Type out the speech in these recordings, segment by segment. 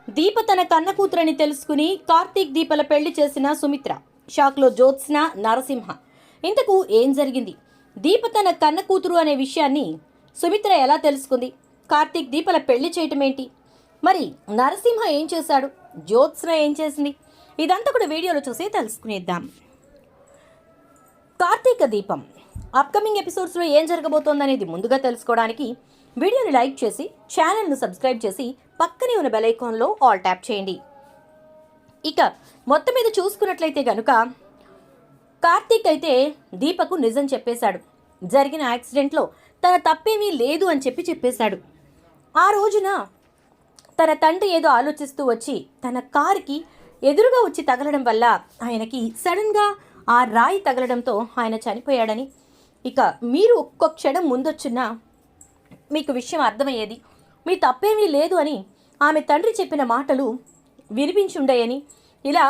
దీప తన కన్న కూతురని తెలుసుకుని కార్తీక్ దీపల పెళ్లి చేసిన సుమిత్ర. షాక్లో జ్యోత్స్న, నరసింహ. ఇంతకు ఏం జరిగింది? దీప తన కన్న కూతురు అనే విషయాన్ని సుమిత్ర ఎలా తెలుసుకుంది? కార్తీక్ దీపల పెళ్లి చేయటం ఏంటి? మరి నరసింహ ఏం చేశాడు? జ్యోత్స్న ఏం చేసింది? ఇదంతా కూడా వీడియోలో చూసి తెలుసుకునేద్దాం. కార్తీక దీపం అప్కమింగ్ ఎపిసోడ్స్లో ఏం జరగబోతోందనేది ముందుగా తెలుసుకోవడానికి వీడియోని లైక్ చేసి ఛానల్ను సబ్స్క్రైబ్ చేసి పక్కనే ఉన్న బెల్ ఐకాన్లో ఆల్ ట్యాప్ చేయండి. ఇక మొత్తం మీద చూసుకున్నట్లయితే కనుక కార్తీక్ అయితే దీపకు నిజం చెప్పేశాడు. జరిగిన యాక్సిడెంట్లో తన తప్పేమీ లేదు అని చెప్పేశాడు. ఆ రోజున తన తండ్రి ఏదో ఆలోచిస్తూ వచ్చి తన కారుకి ఎదురుగా వచ్చి తగలడం వల్ల ఆయనకి సడన్గా ఆ రాయి తగలడంతో ఆయన చనిపోయాడని, ఇక మీరు ఒక్క క్షణం ముందొచ్చున్నా మీకు విషయం అర్థమయ్యేది, మీ తప్పేమీ లేదు అని ఆమె తండ్రి చెప్పిన మాటలు వినిపించుండయని, ఇలా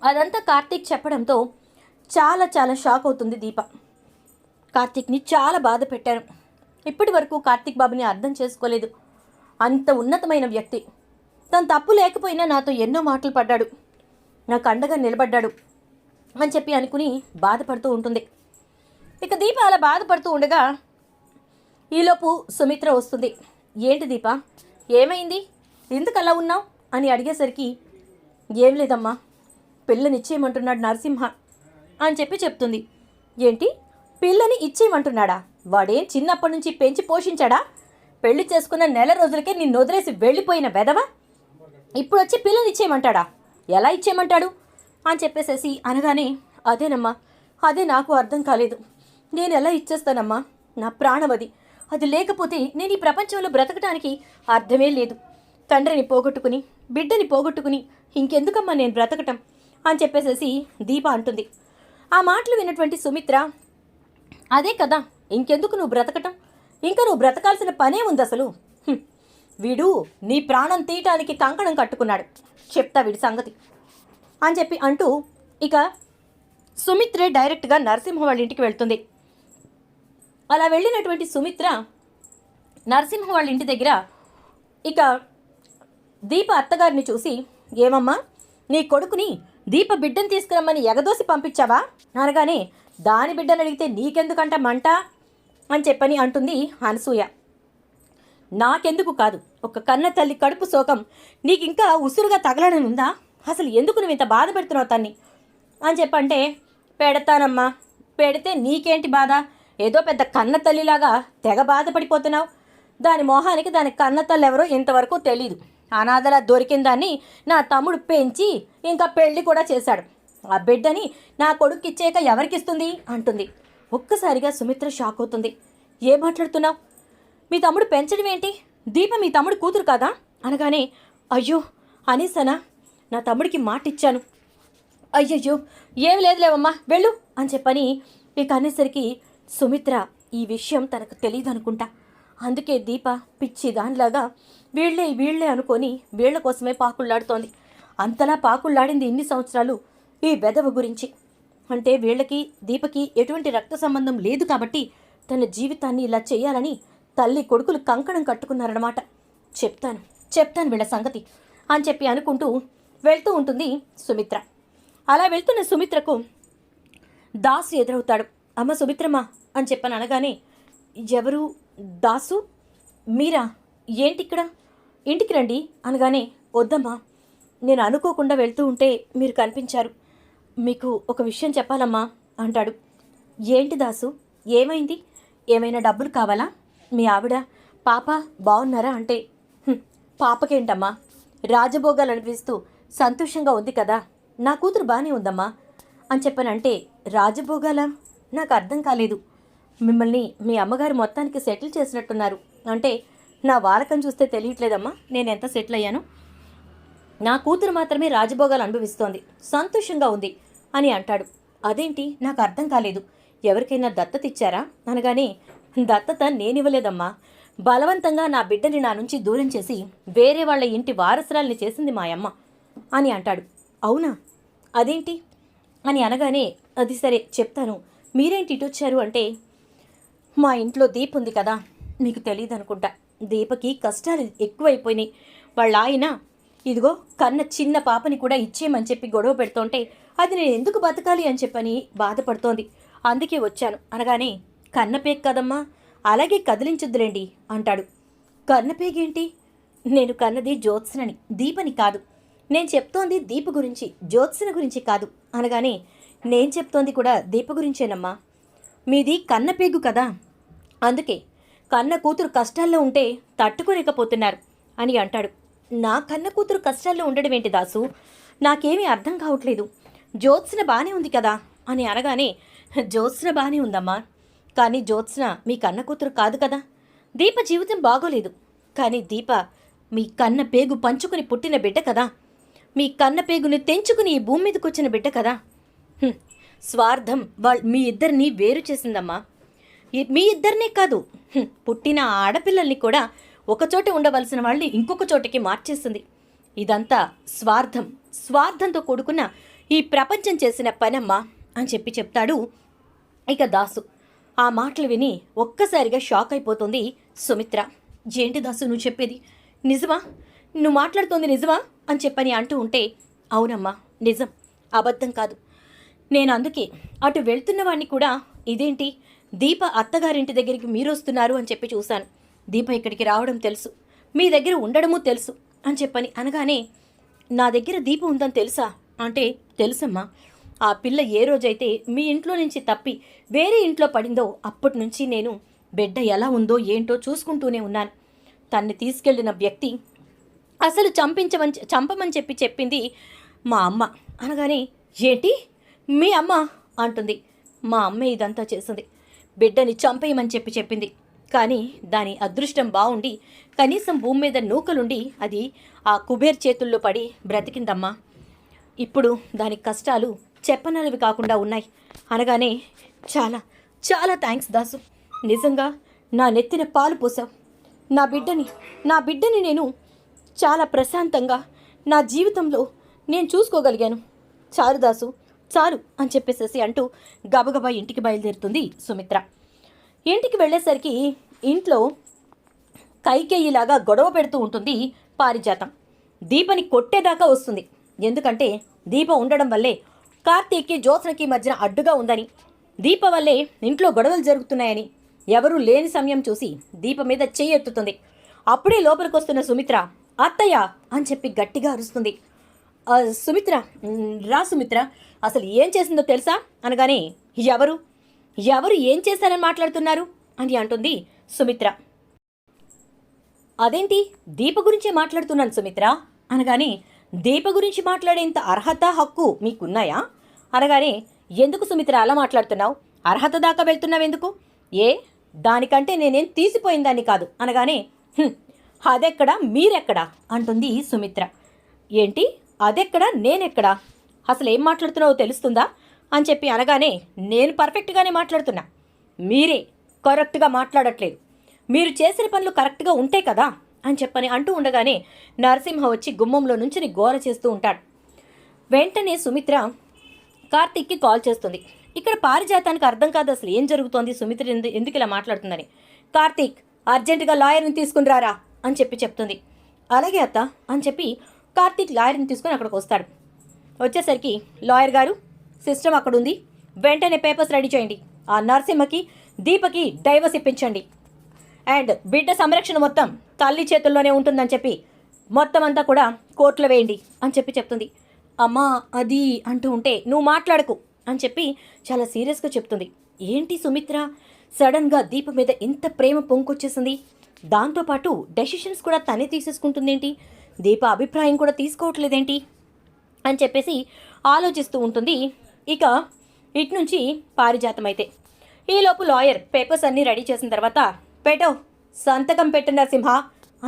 అదంతా కార్తీక్ చెప్పడంతో చాలా చాలా షాక్ అవుతుంది దీప. కార్తీక్ని చాలా బాధ పెట్టారు. ఇప్పటి వరకు కార్తీక్ బాబుని అర్థం చేసుకోలేదు. అంత ఉన్నతమైన వ్యక్తి, తన తప్పు లేకపోయినా నాతో ఎన్నో మాటలు పడ్డాడు, నాకు అండగా నిలబడ్డాడు అని చెప్పి అనుకుని బాధపడుతూ ఉంటుంది. ఇక దీప అలా బాధపడుతూ ఉండగా ఈలోపు సుమిత్ర వస్తుంది. ఏంటి దీప, ఏమైంది, ఎందుకు అలా ఉన్నావు అని అడిగేసరికి ఏం లేదమ్మా, పిల్లని ఇచ్చేయమంటున్నాడు నరసింహ అని చెప్తుంది. ఏంటి, పిల్లని ఇచ్చేయమంటున్నాడా? వాడేం చిన్నప్పటి నుంచి పెంచి పోషించాడా? పెళ్లి చేసుకున్న నెల రోజులకే నిన్ను వదిలేసి వెళ్ళిపోయిన వెధవ ఇప్పుడు వచ్చి పిల్లని ఇచ్చేయమంటాడా? ఎలా ఇచ్చేయమంటాడు అని చెప్పేసేసి అనగానే, అదేనమ్మా, అదే నాకు అర్థం కాలేదు. నేను ఎలా ఇచ్చేస్తానమ్మా, నా ప్రాణవది, అది లేకపోతే నేను ఈ ప్రపంచంలో బ్రతకడానికి అర్థమే లేదు. తండ్రిని పోగొట్టుకుని బిడ్డని పోగొట్టుకుని ఇంకెందుకమ్మా నేను బ్రతకటం అని చెప్పేసేసి దీప అంటుంది. ఆ మాటలు విన్నటువంటి సుమిత్ర, అదే కదా, ఇంకెందుకు నువ్వు బ్రతకటం, ఇంకా నువ్వు బ్రతకాల్సిన పనే ఉంది అసలు. వీడు నీ ప్రాణం తీయటానికి కంకణం కట్టుకున్నాడు, చెప్తా వీడి సంగతి అని చెప్పి అంటూ ఇక సుమిత్రే డైరెక్ట్గా నరసింహ వాళ్ళ ఇంటికి వెళ్తుంది. అలా వెళ్ళినటువంటి సుమిత్ర నరసింహ వాళ్ళ ఇంటి దగ్గర ఇక దీప అత్తగారిని చూసి, ఏమమ్మా, నీ కొడుకుని దీప బిడ్డను తీసుకురమ్మని ఎగదోసి పంపించావా అనగానే, దాని బిడ్డను అడిగితే నీకెందుకంట మంట అని చెప్పని అంటుంది అనసూయ. నాకెందుకు కాదు, ఒక కన్న తల్లి కడుపు శోకం నీకు ఇంకా ఉసురుగా తగలనుందా? అసలు ఎందుకు నువ్వు ఇంత బాధ పెడుతున్నావు తన్ని అని చెప్పంటే, పెడతానమ్మా, పెడితే నీకేంటి బాధ, ఏదో పెద్ద కన్న తల్లిలాగా తెగ బాధపడిపోతున్నావు. దాని మొహానికి దాని కన్న తల్లి ఎవరో ఇంతవరకు తెలీదు. అనాథలా దొరికిన దాన్ని నా తమ్ముడు పెంచి ఇంకా పెళ్లి కూడా చేశాడు. ఆ బిడ్డని నా కొడుకు ఇచ్చాక ఎవరికిస్తుంది అంటుంది. ఒక్కసారిగా సుమిత్ర షాక్ అవుతుంది. ఏం మాట్లాడుతున్నావు, మీ తమ్ముడు పెంచడం ఏంటి, దీప మీ తమ్ముడు కూతురు కాదా అనగానే, అయ్యో అనేసనా, నా తమ్ముడికి మాట ఇచ్చాను. అయ్యయ్యో ఏం లేదులేవమ్మా వెళ్ళు అని చెప్పని ఇక అనేసరికి సుమిత్ర ఈ విషయం తనకు తెలియదు అనుకుంటా. అందుకే దీప పిచ్చి దానిలాగా వీళ్ళే అనుకొని వీళ్ల కోసమే పాకుళ్ళాడుతోంది. అంతలా పాకుళ్ళాడింది ఇన్ని సంవత్సరాలు ఈ బెదవ గురించి. అంటే వీళ్ళకి దీపకి ఎటువంటి రక్త సంబంధం లేదు కాబట్టి తన జీవితాన్ని ఇలా చేయాలని తల్లి కొడుకులు కంకణం కట్టుకున్నారన్నమాట. చెప్తాను వీళ్ళ సంగతి అని చెప్పి అనుకుంటూ వెళ్తూ ఉంటుంది సుమిత్ర. అలా వెళ్తున్న సుమిత్రకు దాసు ఎదురవుతాడు. అమ్మ సుమిత్రమ్మా అని చెప్పని అనగానే, ఎవరు దాసు, మీరా, ఏంటి ఇక్కడ, ఇంటికి రండి అనగానే, వద్దమ్మా, నేను అనుకోకుండా వెళ్తూ ఉంటే మీరు కనిపించారు, మీకు ఒక విషయం చెప్పాలమ్మా అంటాడు. ఏంటి దాసు, ఏమైంది, ఏమైనా డబ్బులు కావాలా, మీ ఆవిడ పాప బాగున్నారా అంటే, పాపకేంటమ్మా, రాజభోగాలు అనిపిస్తూ సంతోషంగా ఉంది కదా, నా కూతురు బాగానే ఉందమ్మా అని చెప్పనంటే, రాజభోగాలా, నాకు అర్థం కాలేదు, మిమ్మల్ని మీ అమ్మగారు మొత్తానికి సెటిల్ చేసినట్టున్నారు అంటే, నా వాలకం చూస్తే తెలియట్లేదమ్మా నేను ఎంత సెటిల్ అయ్యాను, నా కూతురు మాత్రమే రాజభోగాలు అనుభవిస్తోంది, సంతోషంగా ఉంది అని అంటాడు. అదేంటి, నాకు అర్థం కాలేదు, ఎవరికైనా దత్తత ఇచ్చారా అనగానే, దత్తత నేనివ్వలేదమ్మా, బలవంతంగా నా బిడ్డని నా నుంచి దూరం చేసి వేరే వాళ్ళ ఇంటి వారసురాల్ని చేసింది మా అమ్మ అని అంటాడు. అవునా, అదేంటి అని అనగానే, అది సరే చెప్తాను, మీరేంటి ఇటు వచ్చారు అంటే, మా ఇంట్లో దీప ఉంది కదా, మీకు తెలియదు అనుకుంటా, దీపకి కష్టాలు ఎక్కువైపోయినాయి, వాళ్ళ ఆయన ఇదిగో కన్న చిన్న పాపని కూడా ఇచ్చేయమని చెప్పి గొడవ పెడుతుంటే అది నేను ఎందుకు బతకాలి అని చెప్పని బాధపడుతోంది. అందుకే వచ్చాను అనగానే, కన్నపేగ్ కదమ్మా, అలాగే కదిలించుద్దులేండి అంటాడు. కన్నపేగేంటి? నేను కన్నది జ్యోత్స్నని, దీపని కాదు. నేను చెప్తోంది దీప గురించి, జ్యోత్స్న గురించి కాదు అనగానే, నేను చెప్తోంది కూడా దీప గురించేనమ్మా. మీది కన్నపేగు కదా, అందుకే కన్న కూతురు కష్టాల్లో ఉంటే తట్టుకోలేకపోతున్నారు అని అంటాడు. నా కన్న కూతురు కష్టాల్లో ఉండడం ఏంటి దాసు? నాకేమీ అర్థం కావట్లేదు. జ్యోత్స్న బాగానే ఉంది కదా అని అనగానే, జ్యోత్స్న బాగానే ఉందమ్మా, కానీ జ్యోత్స్న మీ కన్న కూతురు కాదు కదా. దీప జీవితం బాగోలేదు, కానీ దీప మీ కన్న పేగు పంచుకుని పుట్టిన బిడ్డ కదా. మీ కన్న పేగుని తెంచుకుని ఈ భూమి మీదకి వచ్చిన బిడ్డ కదా. స్వార్థం మీ ఇద్దరిని వేరు చేసిందమ్మా. మీ ఇద్దరినే కాదు, పుట్టిన ఆడపిల్లల్ని కూడా ఒకచోట ఉండవలసిన వాళ్ళని ఇంకొక చోటకి మార్చేస్తుంది. ఇదంతా స్వార్థంతో కూడుకున్న ఈ ప్రపంచం చేసిన పనమ్మా అని చెప్పి చెప్తాడు. ఇక దాసు ఆ మాటలు విని ఒక్కసారిగా షాక్ అయిపోతుంది సుమిత్ర. ఏంటి దాసు నువ్వు చెప్పేది నిజమా? నువ్వు మాట్లాడుతోంది నిజమా అని చెప్పని అంటూ ఉంటే, అవునమ్మా నిజం, అబద్ధం కాదు. నేను అందుకే అటు వెళ్తున్న వాడిని కూడా, ఇదేంటి దీప అత్తగారింటి దగ్గరికి మీరు వస్తున్నారు అని చెప్పి చూశాను. దీప ఇక్కడికి రావడం తెలుసు, మీ దగ్గర ఉండడము తెలుసు అని చెప్పని అనగానే, నా దగ్గర దీప ఉందని తెలుసా అంటే, తెలుసమ్మా. ఆ పిల్ల ఏ రోజైతే మీ ఇంట్లో నుంచి తప్పి వేరే ఇంట్లో పడిందో అప్పటి నుంచి నేను బిడ్డ ఎలా ఉందో ఏంటో చూసుకుంటూనే ఉన్నాను. తన్ని తీసుకెళ్లిన వ్యక్తి అసలు చంపమని చెప్పి చెప్పింది మా అమ్మ అనగానే, ఏంటి మీ అమ్మ అంటుంది. మా అమ్మే ఇదంతా చేసింది, బిడ్డని చంపేయమని చెప్పి చెప్పింది. కానీ దాని అదృష్టం బాగుండి కనీసం భూమి మీద నూకలుండి అది ఆ కుబేర్ చేతుల్లో పడి బ్రతికిందమ్మా. ఇప్పుడు దాని కష్టాలు చెప్పనలవి కాకుండా ఉన్నాయి అనగానే, చాలా చాలా థ్యాంక్స్ దాసు, నిజంగా నా నెత్తిన పాలు పోసావు. నా బిడ్డని నేను చాలా ప్రశాంతంగా నా జీవితంలో నేను చూసుకోగలిగాను. చాలు దాసు చాలు అని చెప్పేసేసి అంటూ గబగబా ఇంటికి బయలుదేరుతుంది సుమిత్ర. ఇంటికి వెళ్ళేసరికి ఇంట్లో కైకేయిలాగా గొడవ పెడుతూ ఉంటుంది పారిజాతం. దీపని కొట్టేదాకా వస్తుంది. ఎందుకంటే దీప ఉండడం వల్లే కార్తీక్కి జ్యోత్స్నకి మధ్యన అడ్డుగా ఉందని, దీప వల్లే ఇంట్లో గొడవలు జరుగుతున్నాయని ఎవరూ లేని సమయం చూసి దీప మీద చెయ్యి ఎత్తుతుంది. అప్పుడే లోపలికి వస్తున్న సుమిత్ర, అత్తయ్య అని చెప్పి గట్టిగా అరుస్తుంది. సుమిత్ర రా సుమిత్ర, అసలు ఏం చేసిందో తెలుసా అనగానే, ఎవరు ఏం చేశారని మాట్లాడుతున్నారు అని అంటుంది సుమిత్ర. అదేంటి దీప గురించే మాట్లాడుతున్నాను సుమిత్ర అనగానే, దీప గురించి మాట్లాడేంత అర్హత హక్కు మీకున్నాయా అనగానే, ఎందుకు సుమిత్ర అలా మాట్లాడుతున్నావు? అర్హత దాకా వెళ్తున్నావెందుకు? దానికంటే నేనేం తీసిపోయిందాన్ని కాదు అనగానే, అదెక్కడా మీరెక్కడా అంటుంది సుమిత్ర. ఏంటి అదెక్కడా నేనెక్కడా? అసలు ఏం మాట్లాడుతున్నావో తెలుస్తుందా అని చెప్పి అనగానే, నేను పర్ఫెక్ట్గానే మాట్లాడుతున్నా, మీరే కరెక్ట్గా మాట్లాడట్లేదు. మీరు చేసిన పనులు కరెక్ట్గా ఉంటే కదా అని చెప్పని అంటూ ఉండగానే నరసింహ వచ్చి గుమ్మంలో నుంచి గోల చేస్తూ ఉంటాడు. వెంటనే సుమిత్ర కార్తీక్కి కాల్ చేస్తుంది. ఇక్కడ పారిజాతానికి అర్థం కాదు అసలు ఏం జరుగుతోంది, సుమిత్ర ఎందుకు ఇలా మాట్లాడుతుందని. కార్తీక్ అర్జెంటుగా లాయర్ని తీసుకుని రారా అని చెప్పి చెప్తుంది. అలాగే అత్త అని చెప్పి కార్తీక్ లాయర్ని తీసుకొని అక్కడికి వస్తాడు. వచ్చేసరికి, లాయర్ గారు సిస్టమ్ అక్కడ ఉంది, వెంటనే పేపర్స్ రెడీ చేయండి, ఆ నరసింహకి దీపకి డైవర్స్ ఇప్పించండి, అండ్ బిడ్డ సంరక్షణ మొత్తం తల్లి చేతుల్లోనే ఉంటుందని చెప్పి మొత్తం అంతా కూడా కోర్టులో వేయండి అని చెప్పి చెప్తుంది. అమ్మా అది అంటూ ఉంటే, నువ్వు మాట్లాడకు అని చెప్పి చాలా సీరియస్గా చెప్తుంది. ఏంటి సుమిత్ర సడన్గా దీప మీద ఇంత ప్రేమ పొంకొచ్చేసింది, దాంతోపాటు డెసిషన్స్ కూడా తనే తీసేసుకుంటుందేంటి, దీప అభిప్రాయం కూడా తీసుకోవట్లేదేంటి అని చెప్పేసి ఆలోచిస్తూ ఉంటుంది. ఇక ఇటు నుంచి పారిజాతం అయితే, ఈలోపు లాయర్ పేపర్స్ అన్నీ రెడీ చేసిన తర్వాత, పెట్టో సంతకం పెట్టు నరసింహ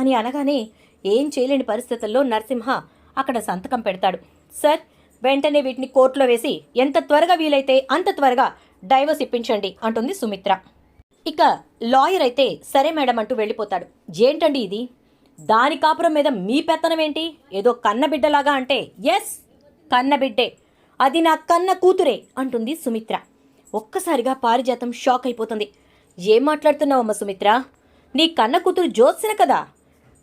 అని అనగానే, ఏం చేయలేని పరిస్థితుల్లో నరసింహ అక్కడ సంతకం పెడతాడు. సార్ వెంటనే వీటిని కోర్టులో వేసి ఎంత త్వరగా వీలైతే అంత త్వరగా డైవర్స్ ఇప్పించండి అంటుంది సుమిత్ర. ఇక లాయర్ అయితే సరే మేడం అంటూ వెళ్ళిపోతాడు. ఏంటండి ఇది, దాని కాపురం మీద మీ పెత్తనం ఏంటి, ఏదో కన్నబిడ్డలాగా అంటే, ఎస్ కన్నబిడ్డే, అది నా కన్న కూతురే అంటుంది సుమిత్ర. ఒక్కసారిగా పారిజాతం షాక్ అయిపోతుంది. ఏం మాట్లాడుతున్నావమ్మ సుమిత్ర, నీ కన్న కూతురు జ్యోత్స్న కదా,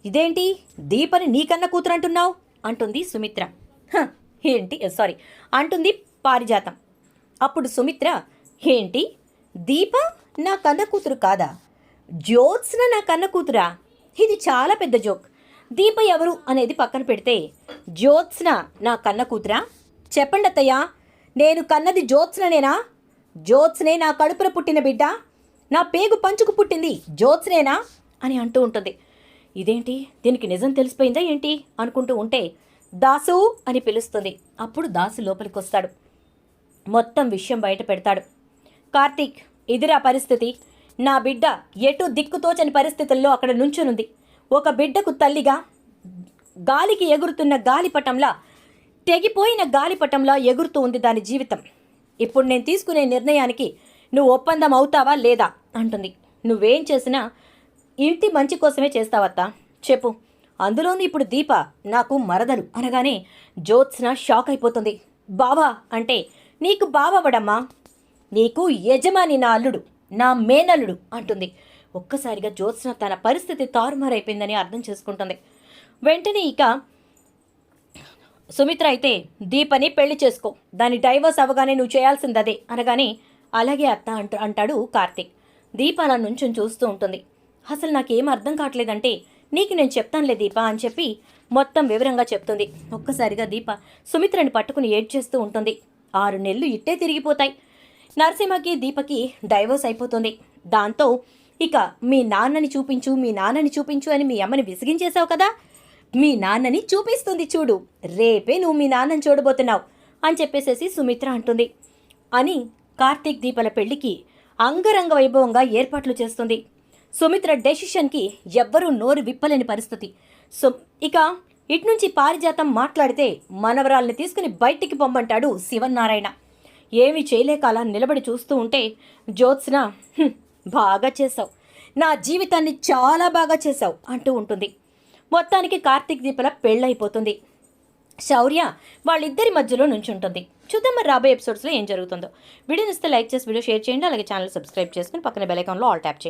ఇదేంటి దీపని నీ కన్న కూతురు అంటున్నావు అంటుంది సుమిత్ర. "హ, ఏంటి సారీ అంటుంది పారిజాతం. అప్పుడు సుమిత్ర, ఏంటి దీప నా కన్న కూతురు కాదా? జ్యోత్స్న నా కన్న కూతురా? ఇది చాలా పెద్ద జోక్. దీప ఎవరు అనేది పక్కన పెడితే జ్యోత్స్న నా కన్న కూతురా? చెప్పండి అత్తయ్య, నేను కన్నది జ్యోత్స్ననేనా? జ్యోత్స్నే నా కడుపున పుట్టిన బిడ్డ, నా పేగు పంచుకు పుట్టింది జ్యోత్స్నేనా అని అంటూ ఉంటుంది. ఇదేంటి, దీనికి నిజం తెలిసిపోయిందా ఏంటి అనుకుంటూ ఉంటే దాసు అని పిలుస్తుంది. అప్పుడు దాసు లోపలికి వస్తాడు. మొత్తం విషయం బయట పెడతాడు. కార్తీక్, ఇదిరా పరిస్థితి. నా బిడ్డ ఎటు దిక్కుతోచని పరిస్థితుల్లో అక్కడ నుంచునుంది. ఒక బిడ్డకు తల్లిగా గాలికి ఎగురుతున్న గాలిపటంలా, తెగిపోయిన గాలిపటంలా ఎగురుతూ ఉంది దాని జీవితం. ఇప్పుడు నేను తీసుకునే నిర్ణయానికి నువ్వు ఒప్పందం అవుతావా లేదా అంటుంది. నువ్వేం చేసినా ఇంటి మంచి కోసమే చేస్తావత్తా, చెప్పు. అందులోనూ ఇప్పుడు దీప నాకు మరదలు అనగానే జ్యోత్స్న షాక్ అయిపోతుంది. బావా అంటే, నీకు బావవడమ్మా, నీకు యజమాని నా అల్లుడు, నా మేనల్లుడు అంటుంది. ఒక్కసారిగా జ్యోత్స్న తన పరిస్థితి తారుమారైపోయిందని అర్థం చేసుకుంటుంది. వెంటనే ఇక సుమిత్ర అయితే, దీపని పెళ్లి చేసుకో, దాని డైవర్స్ అవ్వగానే నువ్వు చేయాల్సింది అదే అనగానే, అలాగే అత్త అంటాడు కార్తీక్. దీప అలా నుంచుని చూస్తూ ఉంటుంది. అసలు నాకేం అర్థం కావట్లేదంటే, నీకు నేను చెప్తానులే దీప అని చెప్పి మొత్తం వివరంగా చెప్తుంది. ఒక్కసారిగా దీప సుమిత్రని పట్టుకుని ఏడ్చేస్తూ ఉంటుంది. 6 నెలలు ఇట్టే తిరిగిపోతాయి. నరసింహకి దీపకి డైవర్స్ అయిపోతుంది. దాంతో ఇక మీ నాన్నని చూపించు, మీ నాన్నని చూపించు అని మీ అమ్మని విసిగించేశావు కదా, మీ నాన్నని చూపిస్తుంది చూడు, రేపే నువ్వు మీ నాన్నని చూడబోతున్నావు అని చెప్పేసేసి సుమిత్ర అంటుంది. అని కార్తీక్ దీపల పెళ్లికి అంగరంగ వైభవంగా ఏర్పాట్లు చేస్తుంది. సుమిత్ర డెసిషన్కి ఎవ్వరూ నోరు విప్పలేని పరిస్థితి. ఇక ఇట్నుంచి పారిజాతం మాట్లాడితే మనవరాల్ని తీసుకుని బయటికి పొమ్మంటాడు శివనారాయణ. ఏమీ చేయలేక అలా నిలబడి చూస్తూ ఉంటే జ్యోత్స్న, బాగా చేశావు, నా జీవితాన్ని చాలా బాగా చేశావు అంటూ ఉంటుంది. మొత్తానికి కార్తీక్ దీపల పెళ్ళైపోతుంది. శౌర్య వాళ్ళిద్దరి మధ్యలో నుంచుంటుంది. చూద్దాం మరి రాబోయే ఎపిసోడ్స్లో ఏం జరుగుతుందో. వీడియోని ఇస్తే లైక్ చేసి వీడియో షేర్ చేయండి. అలాగే ఛానల్ సబ్స్క్రైబ్ చేసుకుని పక్కన బెల్ ఐకాన్లో ఆల్ ట్యాప్ చేయండి.